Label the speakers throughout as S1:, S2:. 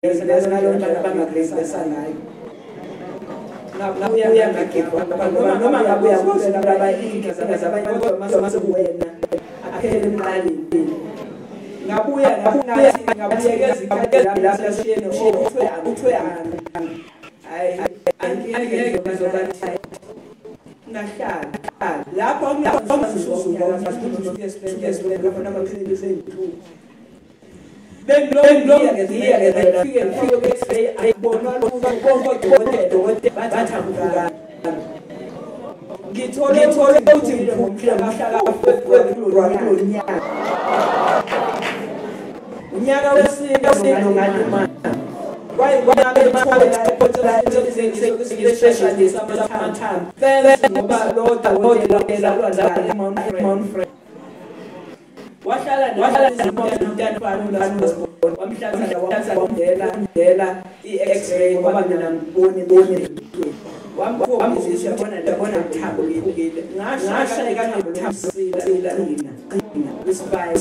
S1: nalona bangagresa ngayo nabuya ngakepha noma ngabuya kuphela abayinka zabanye masekuwena aphele emqaleni ngabuya ngabuyekeza ikhathi lapho yashiyene uthwe hayi angeke bazobathi ngahlala lapho ngiyasuzuka ngasifike ngafuna amaphilisi ezinhlungu bengiloya ke fike ayibona konke bathabuka ngithole ukuthi ngiphumile ngahlala kulo unyaka wesine ngalima kwayibona specialist amathambo ngoba lo dokotela lwazala Mount Frere wahlala nomntana wamhlabela i-x-ray ngoba mina ngibone wambizisa bona mthambo ngikile ngashayeka ngamthambisila nina isibhayi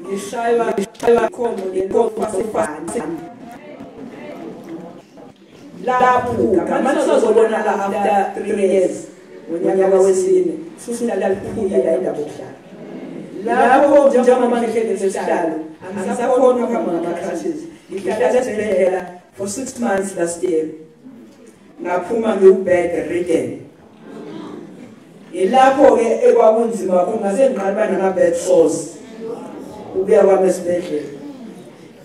S1: ngishaywa khona lenkosi lapho manje sizobona la after 3 years ngonyaka wesine susilala liphile la indaba yokuhlala lapho njengoba manje ngesihlalo angisakhona ukuhamba ngama-crutches ngihlala esibhedlela for 6 months last year ngaphuma ngiwubed ridden ilapho-ke ekwakunzima kungase ngiqala nama-bed sores ubuya kwami esibhedlela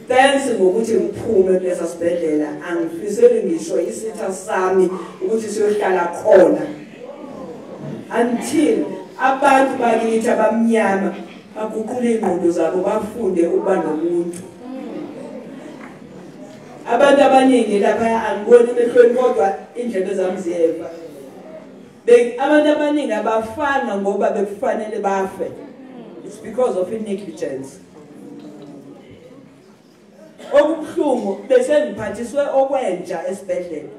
S1: thanks ngokuthi ngiphume kulesa sibhedlela angifiseli ngisho isitha sami ukuthi siyohlala khona until abantu bakithi abamnyama baguqule ingqondo zabo bafunde ukuba nomuntu abantu abaningi lapha angiboni emehlweni kodwa indlela zami ziyeva abantu abaningi abafana ngoba bekufanele bafe it's because of negligence okubuhlungu bese ngiphathiswe okwenja esibhedlela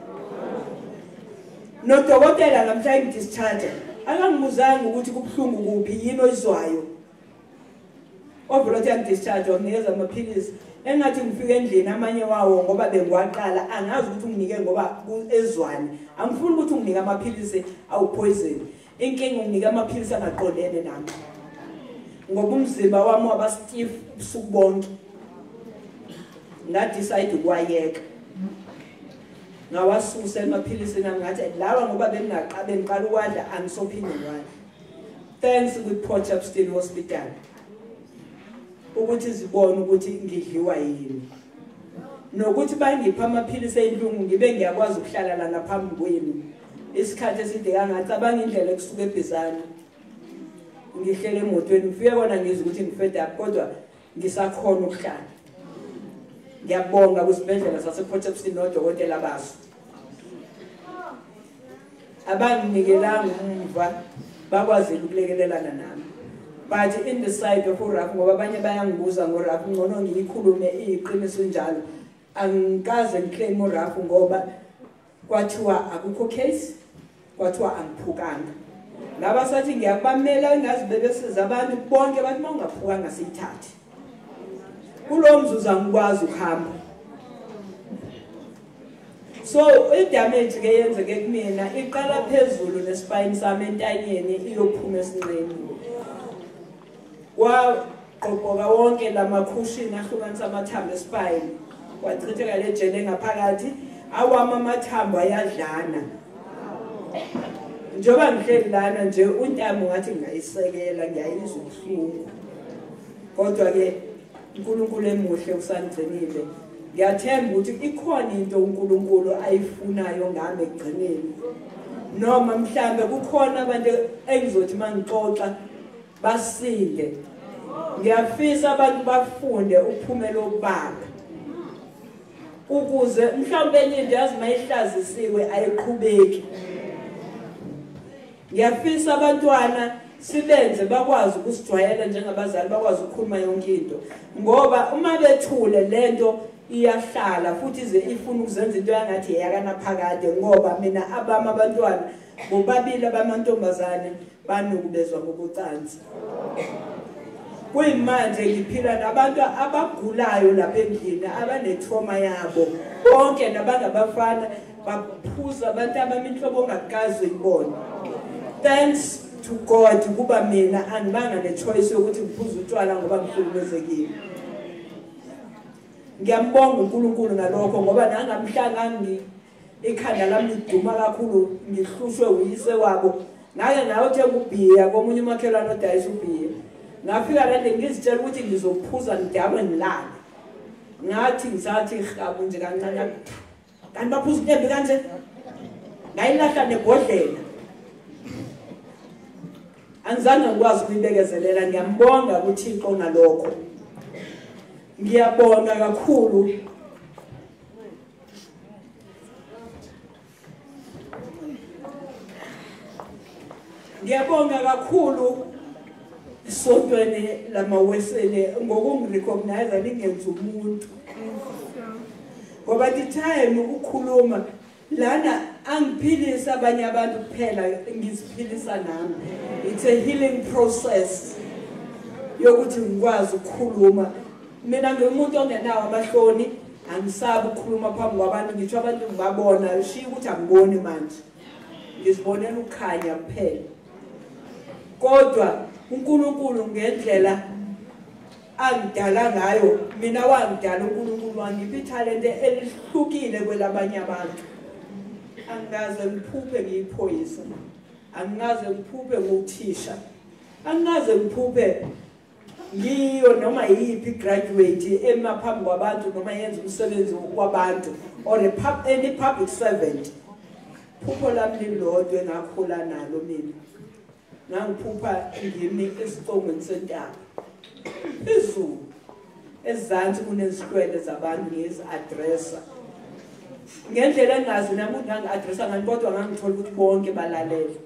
S1: nodokotela namhlanje discharge akangibuzanga ukuthi kubuhlungu kuphi yini oyizwayo overall discharge wanikeza amaphilisi engathi ngifike endlini amanye wawo ngoba bengiwaqala angazi ukuthi unginike ngoba ezwani angifuni ukuthi unginike amaphilisi awu poison inkinga unginike amaphilisi angaqondene nami ngoba umzimba wami waba stiff ubusuku bonke ngadecide ukwayeka ngawasusa amaphilisi nami ngathi lawa ngoba bengiqala ukwadla angisophinde ngwadla thanks with Port Shepstone Hospital ukuthi zibone ukuthi ngidliwa yini nokuthi bangipha amaphilisi einhlungu ngibe ngiyakwazi ukuhlala la ngaphambi kwenu isikhathi eside kangacabanga indlela ekusuka eBizana ngihlele emotweni ngifike kona ngizwe ukuthi ngifed up kodwa ngisakhona ukuhlala ngiyabonga kusibhedlela sase-Port Shepstone nodokotela baso abanginikelanga umva bakwazi ukulekelelana nami but in the side of uRafu ngoba abanye bayangibuza ngoRafu ngcono ngiyikhulume iqiniso njalo angikaze ngiclaim uRafu ngoba kwathiwa akukho case kwathiwa angiphukanga laba sathi ngiyabamela ngazi bebesiza abantu bonke bathi mawungaphukanga siyithathe kulo mzuzu angikwazi ukuhamba so idamage ke yenzeke kumina iqala phezulu nespine sami entanyeni iyophuma esinqeni waqoqoka wonke lamakhushini ahlukanisa amathambo espine wachitheka le jele ngaphakathi awama amathambo ayadlana njoba ngihleli lana nje untamo ngathi ngayisekela ngiyayizwa ubuhlungu kodwa ke uNkulunkulu emuhle usangcinile ngiyathemba ukuthi ikhona into uNkulunkulu ayifunayo ngami ekugcineni noma mhlambe kukhona abantu engizothi mangixoxa basinde ngiyafisa abantu bafunde ukuphumela okubanga ukuze mhlawumbe enye into yazi mayihlazisiwe ayiqhubeki ngiyafisa abantwana sibenze bakwazi ukusijwayela njengabazali bakwazi ukukhuluma yonke into ngoba uma bethule lento iyahlala futhi ize ifuna ukuzenza into yangathi yakanaphakade ngoba mina abami abantwana bobabili abamantombazane banukubezwa ngokucansi kuyimanje ngiphila nabantu abagulayo lapha endlini abane trauma yabo bonke nabangabafana baphuza abantu abaminhlobo ongakazi uyibona. Thanks to God kuba mina angibanga ne choice yokuthi ngiphuze utshwala ngoba ngihlukumezekile. Ngiyambonga uNkulunkulu ngalokho ngoba nangamhlanga ikhanda lami liduma kakhulu ngihlushwe uyise wabo. Ngake nawe uthenga ubhiya komunye umakhelwane odayisa ubhiya. Ngafika la ngizitshela ukuthi ngizophuza ngidabwe ngilala. Ngathi ngisathi ihabu nje kancane. Kanti baphuza intembi kanje. Ngayilahla nebhodlela. Anzange ngikwazi ukuyibekezelela. Ngiyambonga uThixo ngalokho. Ngiyabonga kakhulu isontweni lamawesele ngokungirecognize lingenza umuntu. Ngoba the time ukukhuluma lana angiphilisa abanye abantu kuphela ngiziphilisa nami. It's a healing process yokuthi ngikwazi ukukhuluma. Mina ngimuntu ongenawo amahloni angisabi ukukhuluma phambi kwabantu ngisho abantu ngibabona shiya ukuthi angiboni manje. Ngizibonela ukukhanya kuphela. Kodwa uNkulunkulu ngendlela angidala ngayo mina wangidala uNkulunkulu wangipha italente elihlukile kwelabanye abantu. Angikaze ngiphuphe ngiyiphoyisa. Angikaze ngiphuphe nguthisha. Angikaze ngiphuphe ngiyo noma yipi graduate emaphambi kwabantu noma yenza umsebenzi wabantu or any public servant. Phupho lami lilodwa engakhula nalo mina. Nangiphupha ngimi esiqongweni sentaba. Phezulu ezansi kunezitwele zabantu ngezi-addressa. Ngendlela engazi nami ukuthi ngangi-addressa ngani kodwa ngangithola ukuthi bonke balalela.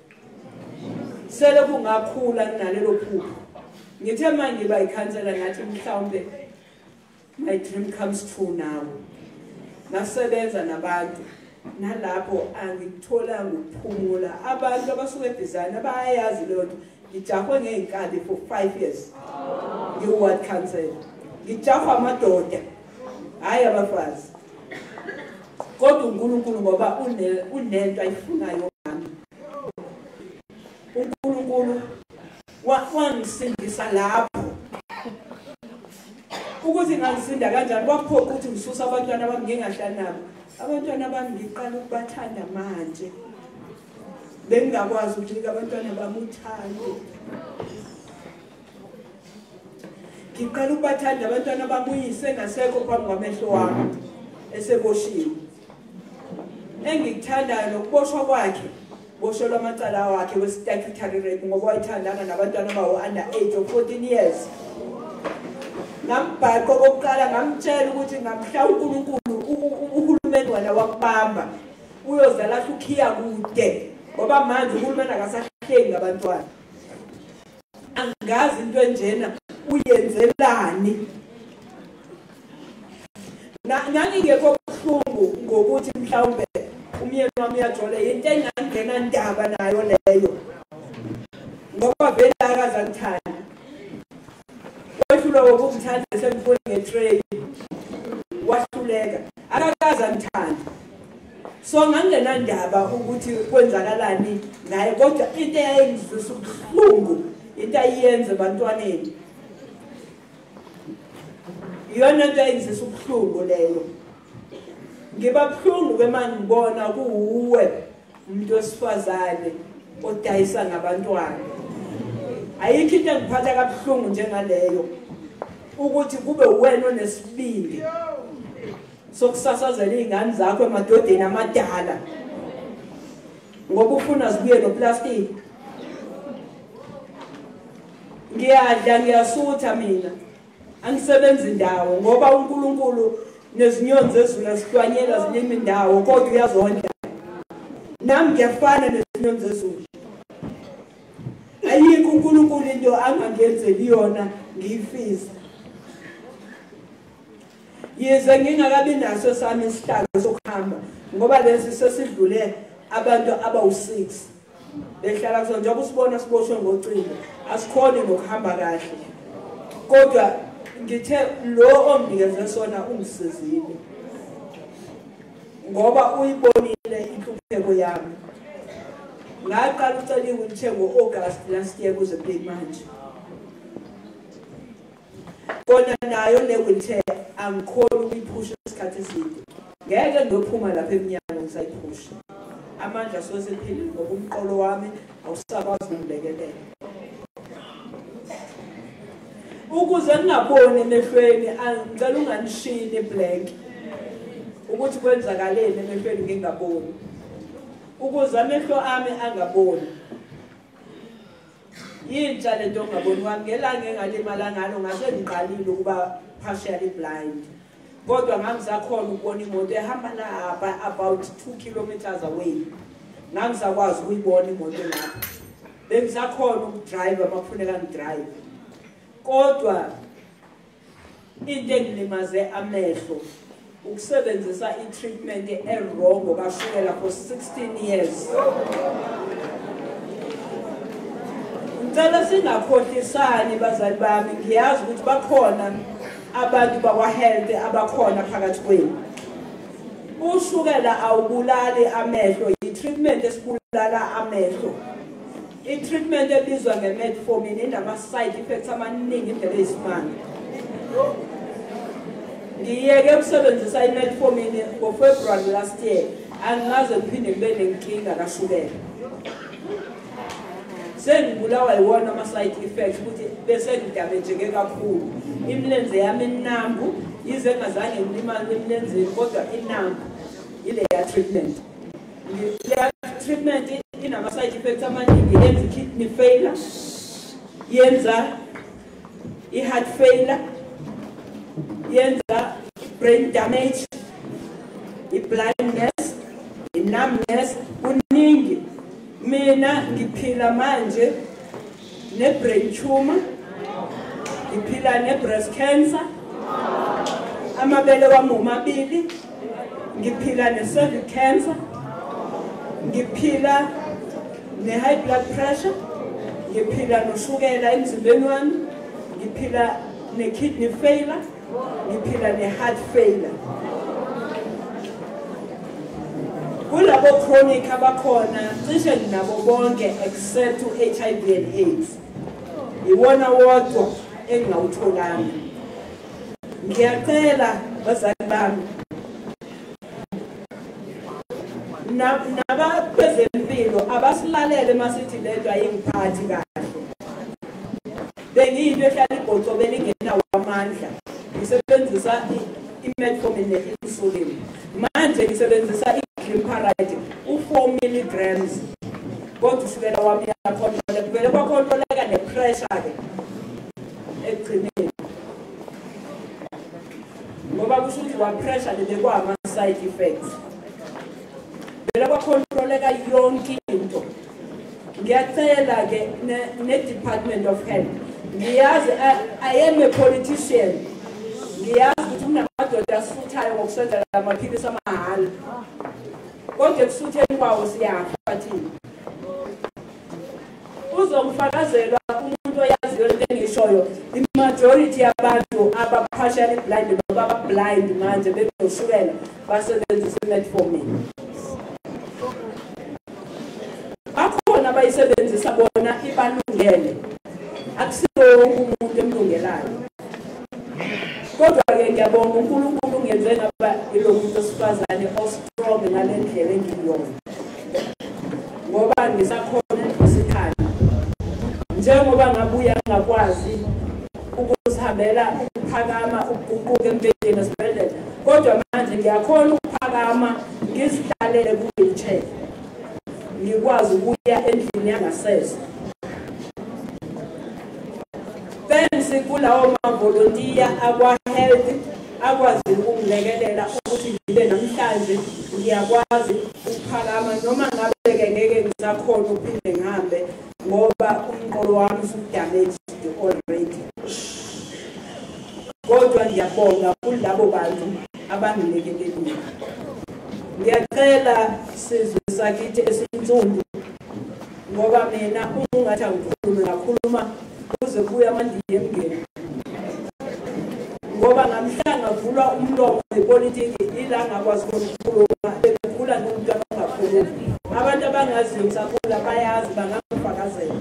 S1: Sele kungakhula nalelo phupho. Ngithe manje ngiba ikhansela ngathi mhlawumbe my dream comes true now. Nasebenza nabantu nalapho angithola ukuphumula. Abantu abasuke eDesign bayayazi leyo nto. Ngijahwe ngeenkali for 5 years. Ngiward council. Ngijahwa amadoda. Hayi abafazi. Kodwa uNkulunkulu ngoba unento ayifunayo ngami. uNkulunkulu wangisindisa lapho. Ukuthi ngangisinda kanjani kwaphoqa ukuthi ngisusa abantwana bami ngingahlali nabo. Abantwana bami ngiqala ukubathanda manje. Bengingakwazi ukunika abantwana bami uthando. Ngiqala ukubathanda abantwana bami uyise ngasekho phambi kwamehlo wami eseboshiwe. Engikuthandayo nokuboshwa kwakhe, boshelwa amacala wakhe we-statutory rape ngoba wayithandana nabantwana bawo under age of 14 years. Ngambhaqo kokuqala ngamtshela ukuthi ngamhla uNkulunkulu uhulumeni wena wakubamba uyozala ukhiya kude ngoba manje uhulumeni akasahleli ngabantwana. Angazi into enjena uyenzelani. Ngangingekho buhlungu ngokuthi mhlawumbe umyeni wami uyajole into engangena ndaba nayo leyo. Ngoba vele akazangithanda. Wahlula ukungithanda semfuni ngetrain. Wahluleka. Akazangithanda. So ngangena ndaba ukuthi kwenzakalani naye kodwa into eyayingizwisa ubuhlungu into ayenze bantwaneni. Iyona into eyayingizwisa ubuhlungu leyo. Ngiba buhlungu bemanje ngibona kuwe umuntu wesifazane odayisa ngabantwana. Ayikho into engiphatha kabuhlungu njengaleyo ukuthi kube wena onesibindi sokusasazela izingane zakho emadodeni amadala ngoba ufuna zibuye noplastic. Ngiyadla ngiyasutha mina angisebenzi indawo ngoba uNkulunkulu nezinyoni zezulu asihlwanyela zilima indawo kodwa uyazonda. Nami ngiyafana nezinyoni zezulu. Ayikho uNkulunkulu into angangenzeli yona ngiyifisa. Yize ngingakabi naso sami isihlalo sokuhamba ngoba lesi sesidlule abantu abawu6 behlala kusona njengoba usibona siboshwe ngocingo asikhoni nokuhamba kahle. kodwa ngithe lo omnikeze sona ungisizile ngoba uyibonile inhlupheko yami. Ngaqala ucela i-wheelchair ngo-August last year kuze kube manje. Kona nayo le wheelchair angikhona ukuyiphusha isikhathi eside. Ngeke ngiyophuma lapha eminyango ngisayiphusha. Amandla sosephilile ngoba umqolo wami awusakwazi ukungilekelela. Ukuze ngingaboni emehlweni ngicela unganishini blank ukuthi kwenzakaleni emehlweni ngingaboni. Ukuze amehlo ami angaboni. Yintsha lento ongaboni wami ngelanga engalimala ngalo ngase ngiqalile ukuba partially blind. Kodwa ngangisakhona ukubona imoto ehamba lapha about 2 kilometers away. Ngangisakwazi ukuyibona imoto lapha. Bengisakhona ukudrive amakufuneka ngidrive. Kodwa into engilimaze amehlo ukusebenzisa i-treatment e-wrong okashukela for 16 years. Ngicela singakhohlisani bazali bami, ngiyazi ukuthi bakhona abantu bakwa-health abakhona phakathi kwenu. Ushukela awubulali amehlo, i-treatment esibulala amehlo. I-treatment ebizwa nge-metformin inama-side effects amaningi indlela eyisimanga. Ngiyeke ukusebenzisa i-metformin ngo-February last year, angaze ngiphinde ngibe nenkinga kashukela. Sengibulawa yiwona ama-side effects ukuthi bese ngidamejeke kakhulu. Imilenze yami inambu, yize ngazange ngilimale emlenzeni kodwa inambu ile ya treatment. Le treatment inama-side effects amaningi, yenza i-kidney failure, yenza i-heart failure, yenza brain damage, i-blindness, i-numbness, kuningi. Mina ngiphila manje ne-brain tumor, ngiphila ne-breast cancer, amabele wami omabili, ngiphila ne-cervical cancer, ngiphila ne-high blood pressure, ngiphila noshukela emzimbeni wami, ngiphila ne-kidney failure, ngiphila ne-heart failure. Kulabo chronic abakhona cishe nabo bonke except HIV and AIDS. Iwona wodwa engawutholanga. Ngiyacela bazali bami nabezempilo abasilalele masithi lento ayingiphathi kahle. Bengiyinto ehlala ibhocobela ingenawo amandla. Ngisebenzisa i-metformin ne-insulin. Manje ngisebenzisa i-glimepiride u-4 milligrams. Kodwa ushukela wami yakhona kuvele kwakhontroleka ne-pressure ke ekugcineni. Ngoba kusho ukuthi wa-pressure lebekwa ama-side effects. Vele kwakhontroleka yonke into. Ngiyacela ke ne-Department of Health. Ngiyazi I am a politician. Ngiyazi ukuthi kunamadoda asuthayo ngokusenzela amaphilisi amahhala. Kodwa ekusutheni kwawo siyafa thina. Uzongifakazela umuntu oyaziyo into engishoyo, i-majority yabantu aba-partially blind noma aba-blind manje benoshukela basebenzisa i-metformin. Bakhona abayisebenzisa bona ibalungele. Akusiyo wonke umuntu emlungelayo. Kodwa-ke ngiyabonga uNkulunkulu ngenze ngaba ilo muntu osifazane o-strong ngale ndlela engiyona. Ngoba ngisakhona isikhathi. Njengoba ngabuya ngakwazi ukuzihambela ukuphakama ukuguquka empilweni esibhedlela. Kodwa manje ngiyakhona ukuphakama ngizihlalele ku-wheelchair. Ngikwazi ukuya endlini yangasese. Thanks kulawo mavolontiya akwa-health akwazi ukungilekelela ukuthi ngibe namhlanje ngiyakwazi ukuphakama noma ngabe-ke ngeke ngisakhona ukuphinde ngihambe ngoba umqolo wami usudamaged already. Kodwa ngiyabonga kulabo bantu abangilekelelile. Ngiyacela sizwe sakithi esinsundu ngoba mina ungathi angikhulume ngakhuluma kuze kuya amandiye emngeni. meeting ila ngakwazi ukukhuluma bekhula nomuntu abangakhulumi abantu abangaziyo ngisakhula bayazi bangangifakazela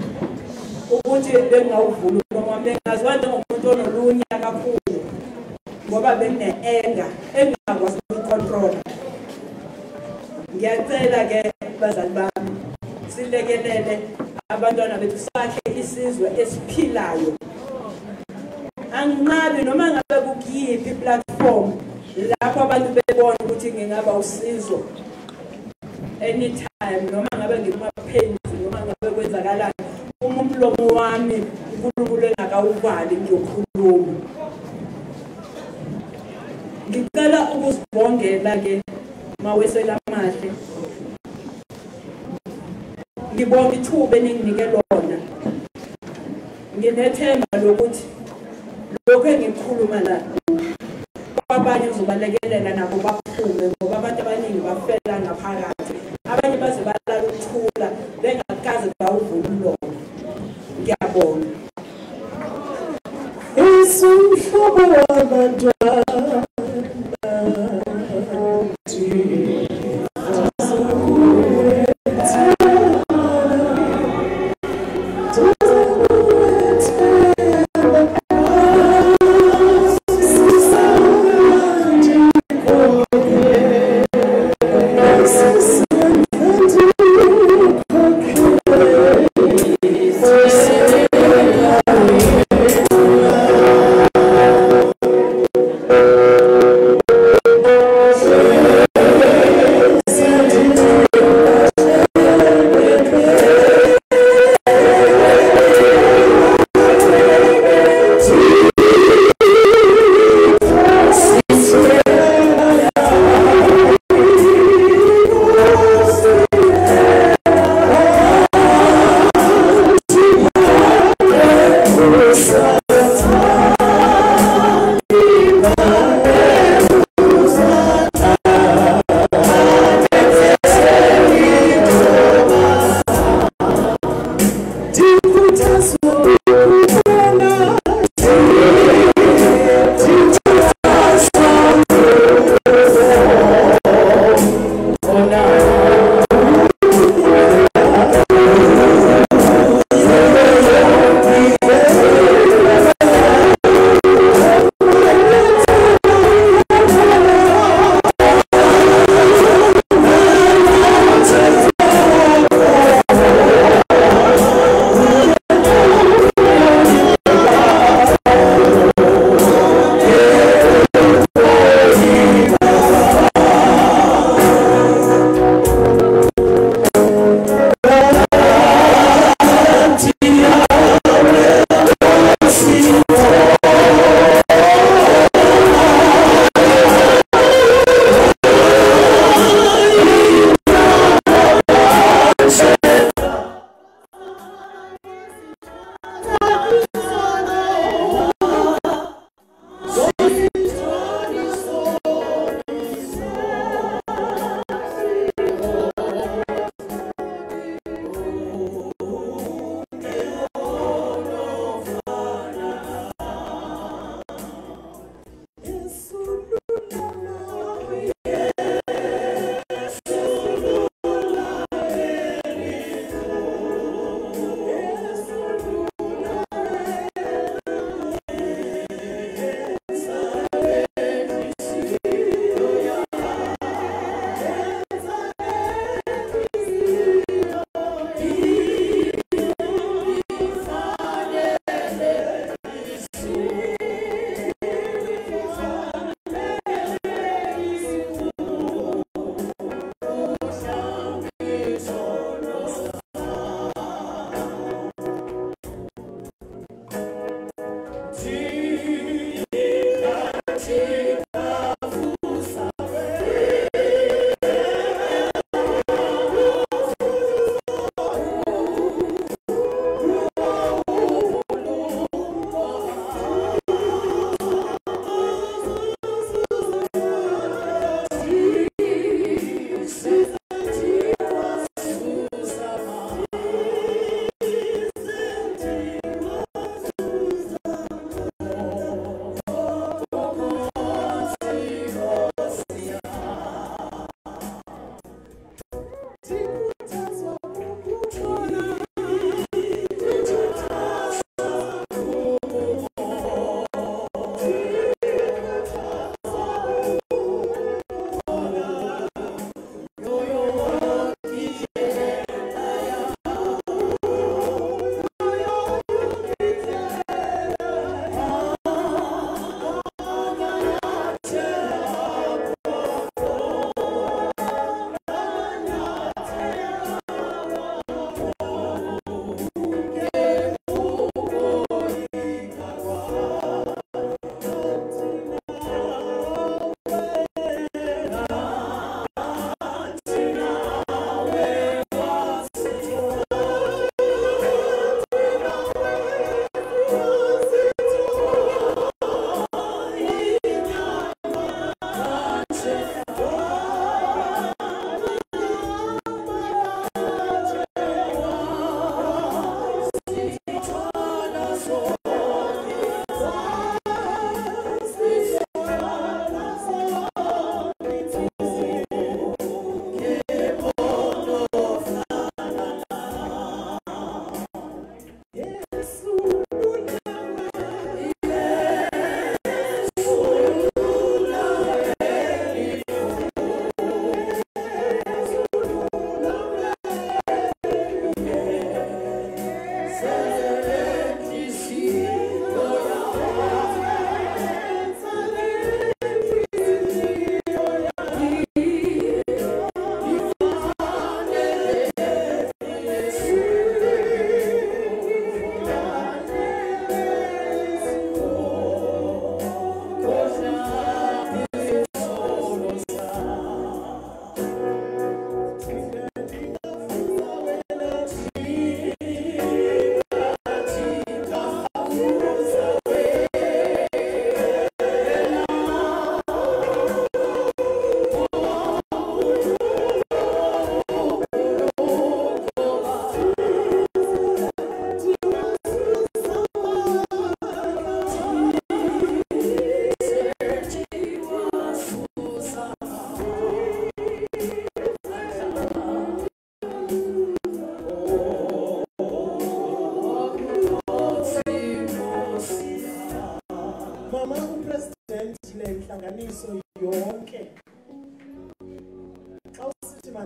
S1: ukuthi bengawuvula noma bengaziwa njengomuntu onolunya kakhulu ngoba bengine-anger engingakwazi ukuyicontrol. Ngiyacela ke bazali bami silekelele abantwana bethu sakhe isizwe esiphilayo. Anginqabi noma ngabe kukuyiphi platform lapho abantu bebona ukuthi ngingaba usizo anytime noma ngabe ngimaphenzi noma ngabe kwenzakalani umlomo wami uNkulunkulu engakawuvali ngiyokhuluma. Ngicela ukuzibongela ke mawesela amahle. Ngibonga ithuba eninginike lona. Nginethemba lokuthi lokho engikhuluma la abanye uzobalekelela nabo baphume ngoba abantu abaningi bafela ngaphakathi. Abanye baze balala ukuthula bengakaze bawuvula umlomo. Ngiyabonga. Isumhlobo wabantwana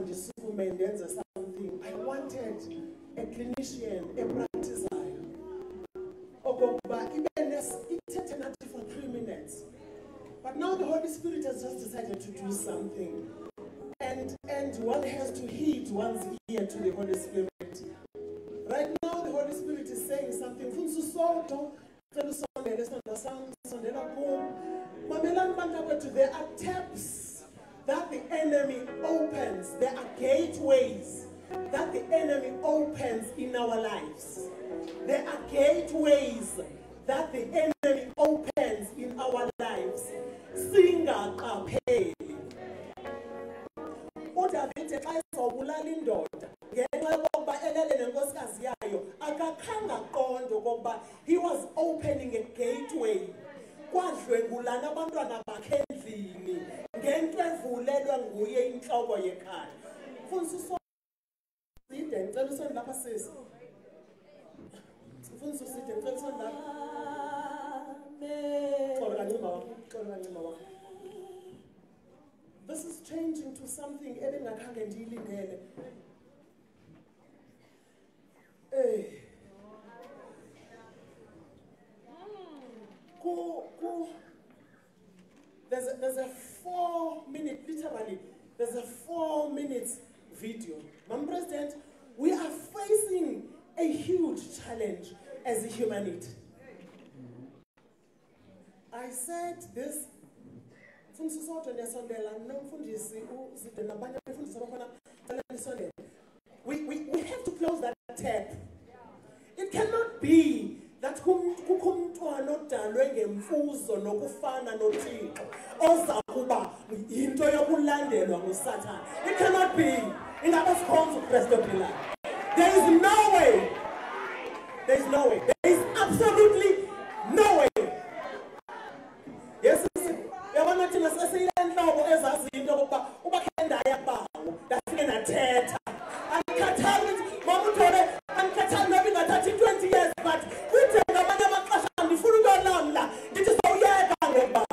S2: ndisukume ndenze something, I wanted a clinician, a practitioner, okokuba ithethe nathi for 3 minutes. But now the Holy Spirit has just decided to do something. And one has to heed one's ear to the Holy Spirit. Right now the Holy Spirit is saying something. There are taps that the enemy opens. There are gateways that the enemy opens in our lives. There are gateways that the enemy opens in our lives. Singaqapheli. uDavide xa ezobulala indoda ngenxa yokuba elele nenkosikazi yayo akakhanga qondo okokuba he was opening a gateway kwadlwengulana abantwana bakhe endlini ngento evulelwe nguye inhloko yekhaya. Mfundisi uside ngicela usonde lapha sisi. Mfundisi uside ngicela usonde lapha. Xola kancima wakho, xola kancima wakho. This is changing to something ebengakhange ndiyilindele. There's a 4-minute, literally, there's a 4 minutes video. Madam President, we are facing a huge challenge as a humanity. I said this. We have to close that tap. It cannot be that kukumntwana odalwe ngemfuzo nokufana noThixo oza kuba into yokulandelwa nguSathane. It cannot be. Ingabe sikhonza uKristu ophilayo. There is no way. There is no way. There is absolutely no way. Yes, yabona thina sesiyinhlobo ezazinto ukuba ubakhendaya yabawo dafike nathetha. Angikhathali mama uthole angikhathali noba ingathathi 20 years but kuthe ngamanye amaxesha ndifuna ukuyolamla ndithi sawuyeka ngoba.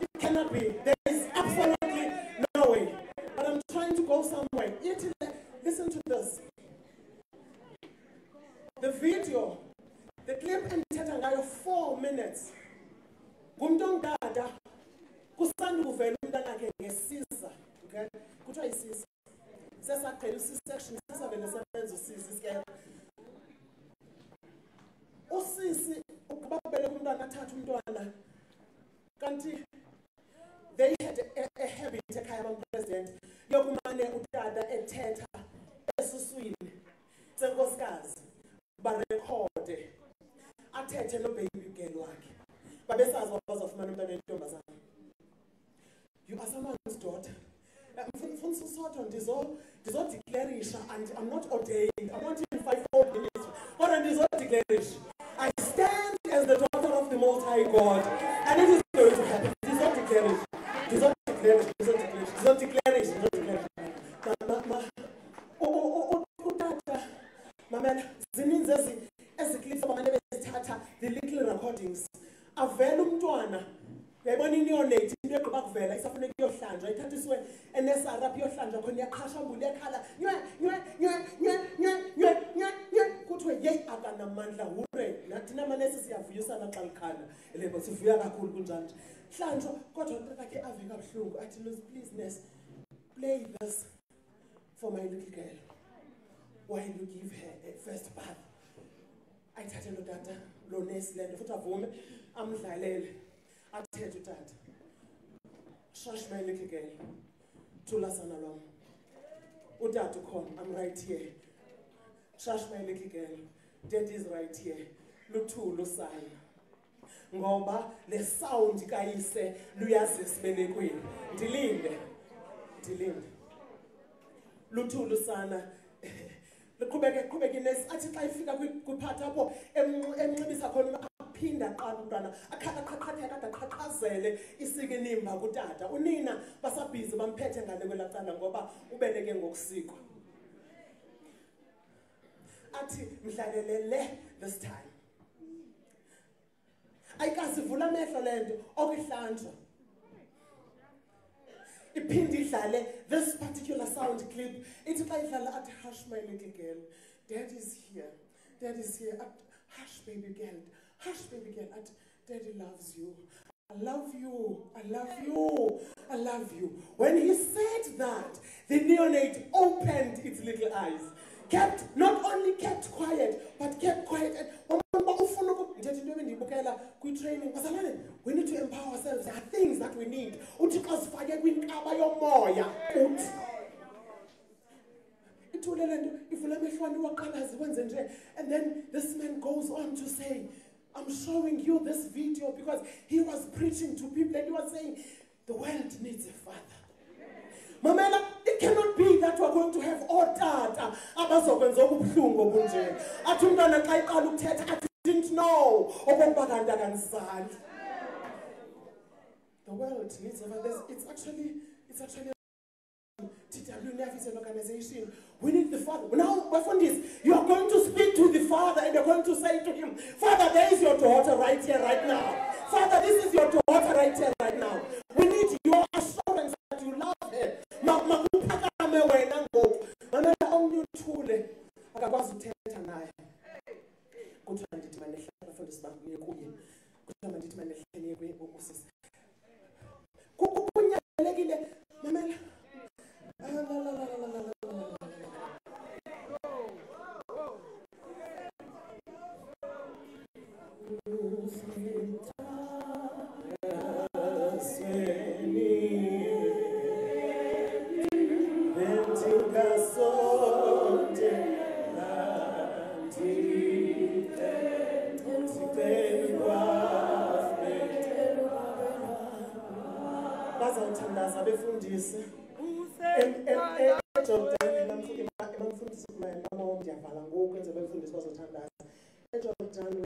S2: It cannot be. There is absolutely no way. But I'm trying to go somewhere. Listen to this. The video, the clip endithetha ngayo 4 minutes. Gumuntu ongada kusanda kuvela umntanakhe ngesisa, okay? Kuthiwa isisa. Sesaqhela C-section sisavele sebenza usisi sikela. Usisi ukubabele umntwana athatha umntwana. Kanti they had a habit ekhaya Madam President yokumane utata ethetha esuswini senkosikazi barekhode athethe no baby girl wakhe. Babesazi bazofumana umntwana wentombazana. You are someone's daughter. Mfundisi usodwa ndizodeclarisha and I'm not ordained. I'm not in 5-fold ministry. But ndizodeclarisha. I stand as the daughter of the Most High God. And it is going to happen. Ndizodeclarisha. Utata mamela zininzi eziclips abantu bezithatha the little recordings. Avela umntwana yayibona inionate into egqiba kuvela isafuneka iyohlanjwa ithathiswe enesarap iyohlanjwa khona iyaqhashambula iyakhala kuthiwe yeyi akanamandla hure nathi namanesi siyavuyisana xa likhala lebo sivuya kakhulu kunjalo nje hlanjwa kodwa utakhe ave kabuhlungu athi please nurse play this for my little girl while you give her a first bath. Ayithathe lo tata lo nurse lento futhi avume amdlalele athethe utata. Shush my little girl. Thula sana lwam. Utata ukhona, I'm right here. Shush my little girl. Dad is right here. Luthula usana. Ngoba le sound kayise luyazi sibelekweni. Ndilinde. Luthula usana. Qhubeke nesi athi xa ifika kwiphatha apho emnxibisa khona aphinda qala umntwana aqhaqhazele isikinimba kutata. Unina basabhizi bamphethe ngale kwelacala ngoba ubeleke ngokusiko. Athi mhlalelele this time. Ayikasivula amehlo lento okuhlanjwa. iphinde idlale this particular sound clip. Ithi xa idlala athi, hush my little girl, dad is here, dad is here. Hush baby girl, hush baby girl, daddy loves you. I love you, I love you, I love you. When he said that, the neonate opened its little eyes. Not only kept quiet, but kept quiet. And we need to empower ourselves. There are things that we need. And then this man goes on to say, I'm showing you this video because he was preaching to people and he was saying, the world needs a father. Mamela, it cannot be that we're going to have otata abazokwenza obuhlungu bunje. Athi umntwana xa iqala ukuthetha athi didn't know okokuba kanti akanisali. The world needs a father. It's actually TWNF is an organization. We need the Father. Now, my friend is, you are going to speak to the Father and you're going to say to him, Father, there is your daughter right here, right now. Father, this is your daughter right here, right now. We need your assurance that you love her.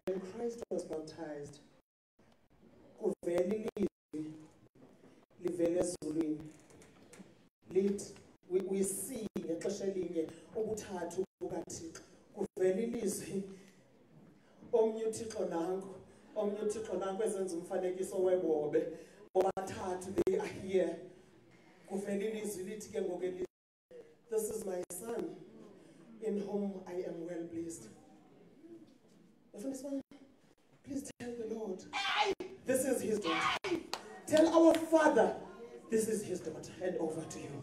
S2: When Christ was baptized, we see ngexesha elinye ubuthathu bukaThixo kuvela ilizwi omnye uThixo nanku ezenza umfanekiso webobe bobathathu they are here kuvela ilizwi lithi ke ngoku elizwi this is my son in whom I am well pleased. Please tell the Lord this is his daughter. Tell our Father this is his daughter. Hand over to you.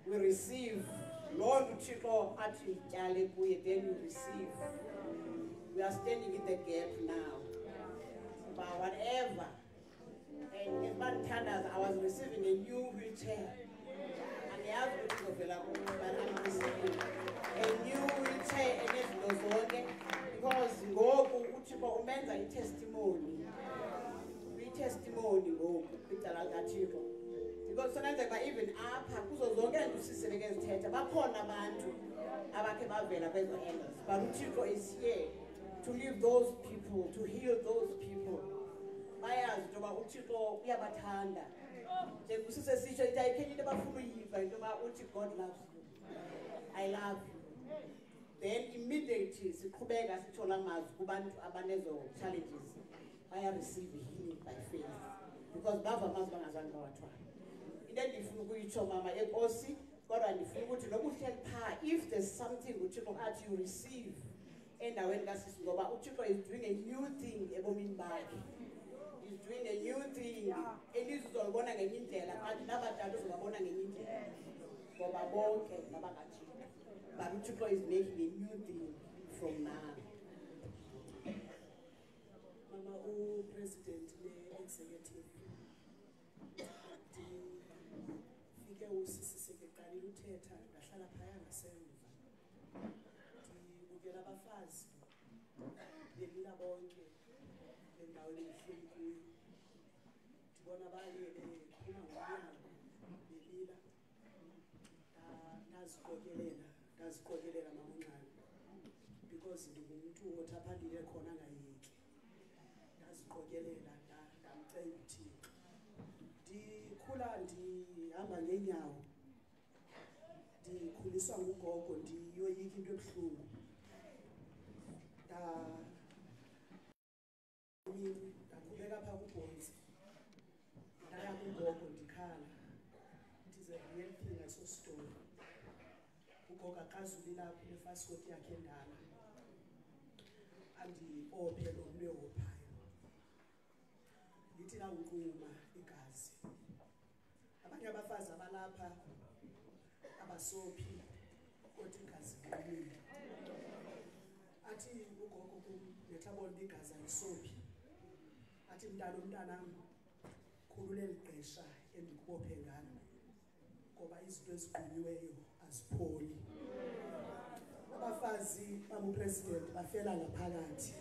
S3: we receive. Lord Uthixo athi tyale kuye, then you receive. We are standing in the gap now. But whatever. And in Bantanas, I was receiving a new wheelchair. And the other but I'm receiving a new wheelchair and it's because ngoku uThixo umenza i-testimony. I-testimony ngoku kwidala likaThixo. Because sonenzeka even apha kuzo zonke endusiseleke ezithetha bakhona abantu abakhe bavela kwezo angles. But uThixo is here to leave those people, to heal those people. Bayazi into yoba uThixo uyabathanda. Njengusise sitsho ithi ayikho into abafuna uyiva into yoba uthi God loves you. I love you. Then immediately siqhubeka sitsho la mazwi kubantu abanezo challenges. Baya receive healing by faith. Because bava amazwi bangazange bawathwala. Into endifuna ukuyitsho mama enkosi kodwa ndifuna ukuthi noba uhleli phaa, if there's something uThixo athi you receive endaweni kasisi ngoba uThixo is doing a new thing ebomini bakhe. He's doing a new thing. Elizolibona ngenye indlela kanti nabadala uzobabona ngenye indlela. Ngoba bonke nabakaThixo. But uThixo is making a new thing from now.
S2: Mama upresident le-executive ndifike usisi sekeqalile uthetha ndahlala phaya ngasemva ndibukela abafazi belila bonke lendawo endihleli kuyo ndibona abaye bephuma ngomnyango belila ndaziqokelela mamuncane because ndingumuntu othi aphandile khona ngayeki ndaziqokelela ndamcela uThixo ndikhula ndihamba ngeenyawo ndikhuliswa ngugogo ndiyoyika into ebuhlungu ndaqhubeka apha kuBhonzi ndaya kugogo ndikhala it is a real thing I saw story ugogo aqazule lapho nefasikoti yakhe endala andiophe lo mlewophayo lithi lawunquma igazi abanye abafazi abalapha abasophi kodwa igazi liqinile athi ugogo kumlethabona igazi alisophi athi umntanami khulule ligqesha endikubophe ngalo ngoba izinto eziqinyiweyo azipholi abafazi bamupresident bafela ngaphakathi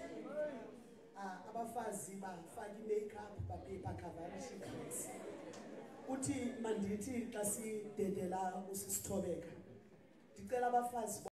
S2: abafazi bafaka i-makeup bakavarisha igazi uthi mandithi xa sidedela usisithobeka ndicela abafazi